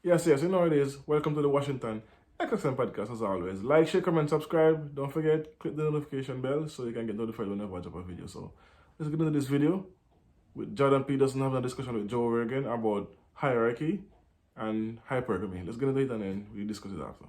Yes, yes, you know it is. Welcome to the Washington XXM podcast as always. Like, share, comment, subscribe. Don't forget, click the notification bell so you can get notified whenever I drop a video. So let's get into this video with Jordan Peterson having a discussion with Joe Rogan about hierarchy and hypergamy. Let's get into it and then we discuss it after.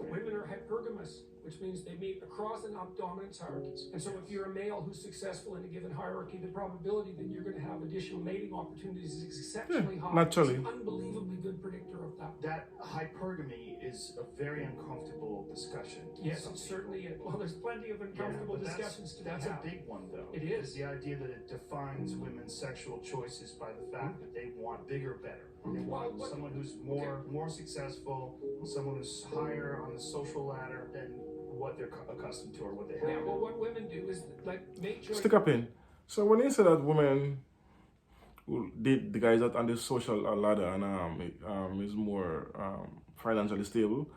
Women are hypergamous, which means they meet across and up dominance hierarchies. And so if you're a male who's successful in a given hierarchy, the probability that you're going to have additional mating opportunities is exceptionally high. Naturally. It's an unbelievably good predictor of that. That hypergamy is a very uncomfortable discussion. Yes, it certainly is. Well, there's plenty of uncomfortable discussions to That's have. a big one, though. It is. The idea that it defines women's sexual choices by the fact that they want bigger, better. They want someone who's more successful, someone who's higher on the social ladder than what they're accustomed to or what they have. Yeah, well, what women do is like make choices. Stick up in. So when you say that women will date the guys that on the social ladder and is more financially stable,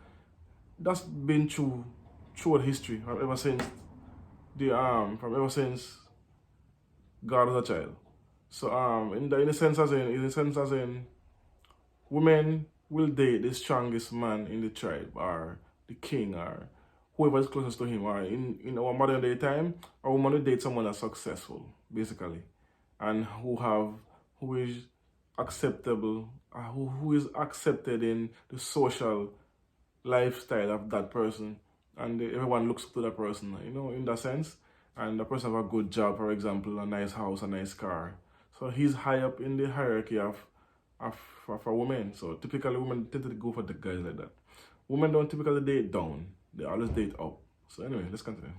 that's been true throughout history ever since ever since God was a child. So in the sense as in women will date the strongest man in the tribe or the king or whoever is closest to him, or in our modern day time, a woman will date someone that's successful, basically, and who is acceptable, who is accepted in the social lifestyle of that person, and everyone looks up to that person, in that sense. And the person have a good job, for example, a nice house, a nice car. So he's high up in the hierarchy for women. So typically, women tend to go for the guys like that. Women don't typically date down; they always date up. So anyway, let's continue.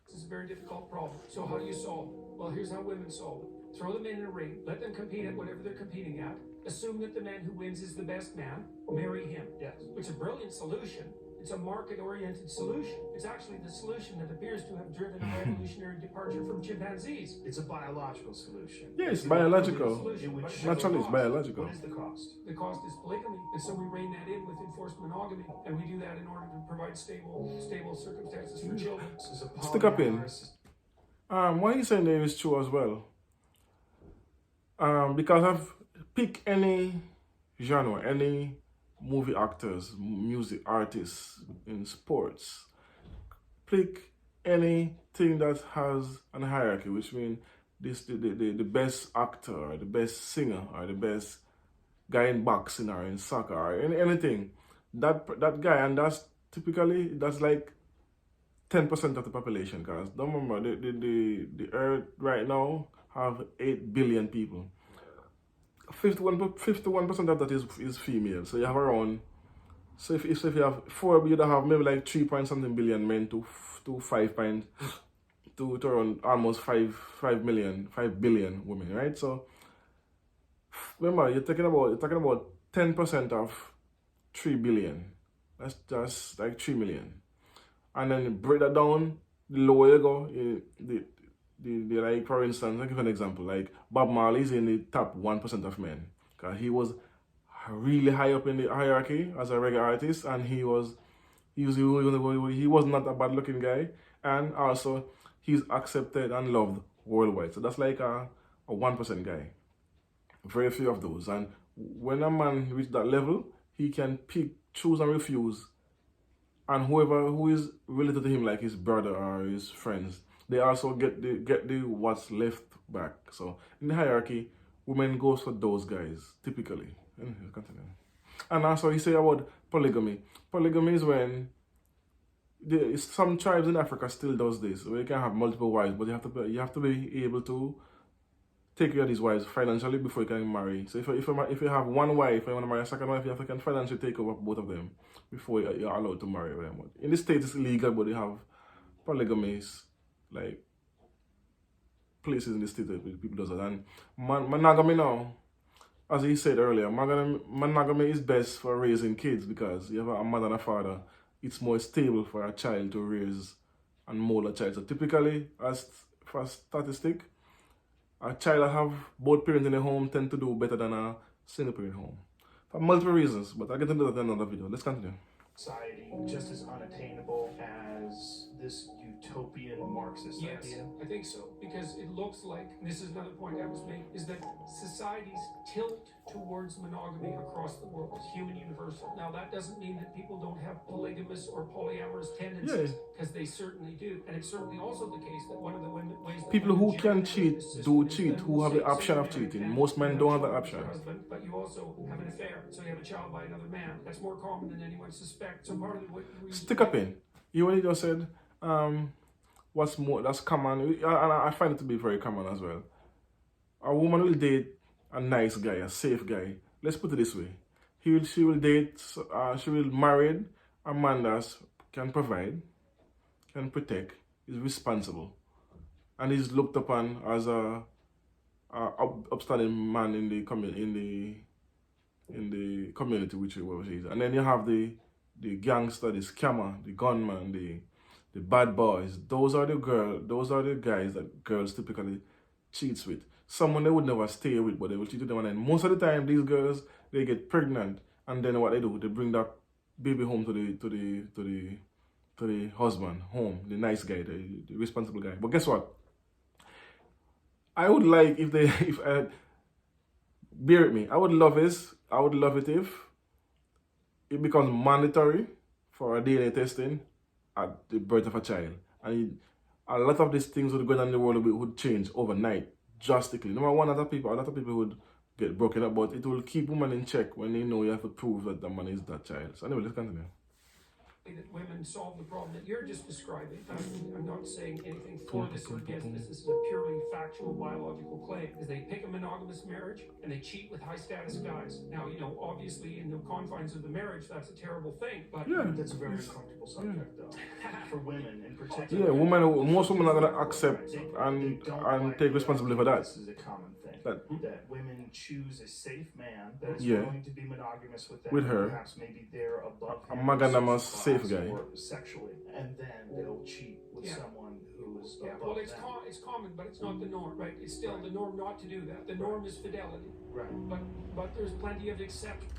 This is a very difficult problem. So how do you solve it? Well, here's how women solve it. Throw them in a ring, let them compete at whatever they're competing at. Assume that the man who wins is the best man. Marry him. Yes. It's a brilliant solution. It's a market-oriented solution. It's actually the solution that appears to have driven a revolutionary departure from chimpanzees. It's a biological solution. Yeah, it's biological. Solution, but Naturally, it's biological. What is the cost? the cost is polygamy, and so we rein that in with enforced monogamy, and we do that in order to provide stable circumstances for children. This is a Stick up in. What he's saying there is true as well. Because I've pick any genre, any movie actors, music artists in sports, pick anything that has an hierarchy, which means the best actor or the best singer or the best guy in boxing or in soccer or anything. That guy, and that's like 10% of the population, because don't remember the earth right now have 8 billion people. 51% of that is female. So you have around, so if you have 4, you'd have maybe like 3 point something billion men to 5 point to around almost 5 billion women, right? So remember, you're talking about 10% of 3 billion. That's just like 3 million. And then break that down, the lower you go, the like, for instance, I'll give an example. Like Bob Marley's in the top 1% of men, because he was really high up in the hierarchy as a reggae artist, and he was not a bad looking guy, and also he's accepted and loved worldwide. So that's like a 1% guy. Very few of those. And when a man reaches that level, he can pick, choose and refuse, and whoever who is related to him, like his brother or his friends, they also get the what's left back. So in the hierarchy, women goes for those guys typically. Anyway, continue. And also he say about polygamy. Polygamy is when some tribes in Africa still does this, where you can have multiple wives, but you have to be able to take care of these wives financially before you can marry. So if you have one wife and you want to marry a second wife, you have to financially take over both of them before you're allowed to marry them. In the States, it's illegal, but they have polygamies, like places in the States where people do that. And monogamy now, as he said earlier, monogamy is best for raising kids, because you have a mother and a father. It's more stable for a child to raise and mold a child. So typically, as for a statistic, a child that have both parents in the home tend to do better than a single parent home. For multiple reasons, but I'll get into that in another video. Let's continue. Society just as unattainable as this utopian Marxist Yes, idea? I think so, because it looks like, and this is another point I was making, is that societies tilt towards monogamy across the world. It's human universal. Now, that doesn't mean that people don't have polygamous or polyamorous tendencies, Yeah. because they certainly do. And it's certainly also the case that one of the ways that People women who can generally live in cheat this system do is cheat, then who have the say option you're of married, cheating. and Most you men have don't have that children with option. your husband, but you also have an affair. So you have a child by another man. That's more common than anyone suspects. So part of what Stick up in. You already just said, what's more, that's common, and I find it to be very common as well. A woman will date a nice guy, a safe guy. Let's put it this way. She will date, she will marry a man that can provide, can protect, is responsible, and is looked upon as a upstanding man in the community, whichever she is. And then you have the gangster, the scammer, the gunman, the bad boys. Those are the guys that girls typically cheats with. Someone they would never stay with, but they will cheat with them. And then most of the time, these girls they get pregnant, and then what they do, they bring that baby home to the husband home, the nice guy, the responsible guy. But guess what? I would like if they bear with me. I would love it if it becomes mandatory for a DNA testing at the birth of a child. And a lot of these things would go on in the world would change overnight, drastically. Number one, a lot of people would get broken up, but it will keep women in check when they know you have to prove that the man is that child. So anyway, let's continue. That women solve the problem that you're just describing. I'm not saying anything for this or against this. This is a purely factual biological claim. Is they pick a monogamous marriage and they cheat with high status guys. Now, obviously in the confines of the marriage, that's a terrible thing. But Yeah, That's a very uncomfortable subject, though, for women in particular. Yeah, most women are gonna accept They and don't like take the responsibility for idea that. This is a common thing. That- That women choose a safe man that is Yeah. willing to be monogamous with them. With her. Perhaps maybe they're above A him in monogamous social safe class guy. or sexually, and then they'll cheat with Yeah. someone who is yeah, above well, it's them. it's common, but it's not the norm, right? It's still the norm not to do that. The norm is fidelity, Right. but there's plenty of exceptions.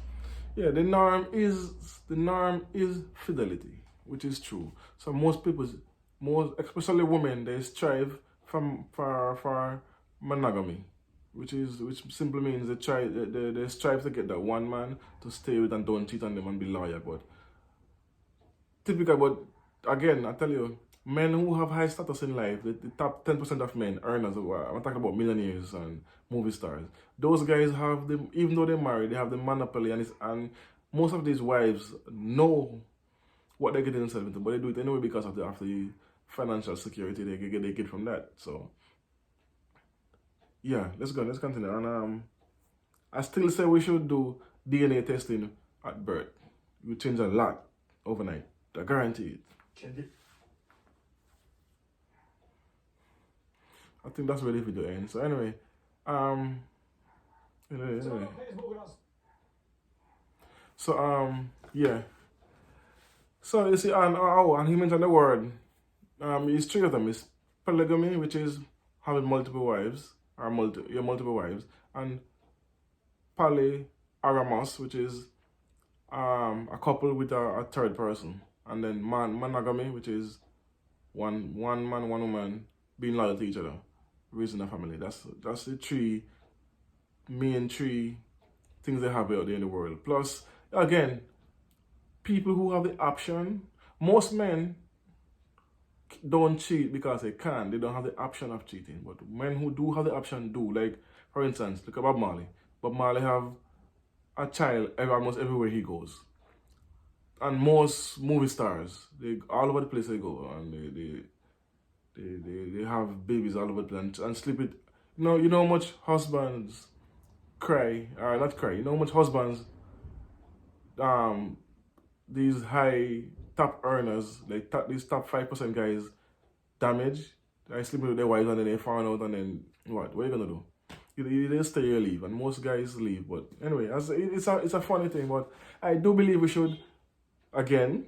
Yeah, the norm is fidelity, which is true. So most people, especially women, they strive for monogamy, which simply means they strive to get that one man to stay with and don't cheat on them and be loyal. But typical, but again, I tell you, men who have high status in life, the top 10% of men, earners, I'm talking about millionaires and movie stars, those guys have them, even though they're married, they have the monopoly, and most of these wives know what they're getting themselves into, but they do it anyway because of the financial security they get from that. So, yeah, let's continue. And I still say we should do DNA testing at birth. It will change a lot overnight. I guarantee it. I think that's where the video ends. So anyway, yeah. So you see, and he mentioned the word. It's three of them. It's polygamy, which is having multiple wives or multiple wives, and polyamorous, which is a couple with a third person, and then monogamy, which is one man, one woman being loyal to each other, raising a family. That's the main three things they have out there in the world. Plus, again, people who have the option. Most men don't cheat because they can. They don't have the option of cheating. But men who do have the option do. Like, for instance, look at Bob Marley. Bob Marley have a child almost everywhere he goes. And most movie stars, they all over the place they go, and they have babies all over the place and sleep with. You know how much husbands cry, or not cry. You know how much husbands, these high top earners, like these top 5% guys, damage. They sleep with their wives and then they found out, and then what? What are you gonna do? You either stay or leave, and most guys leave. But anyway, it's a funny thing. But I do believe we should, again,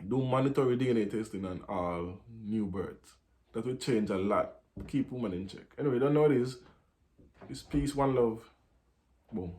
do mandatory DNA testing on all new births. That will change a lot. Keep women in check. Anyway, don't know what it is. It's peace, one love. Boom.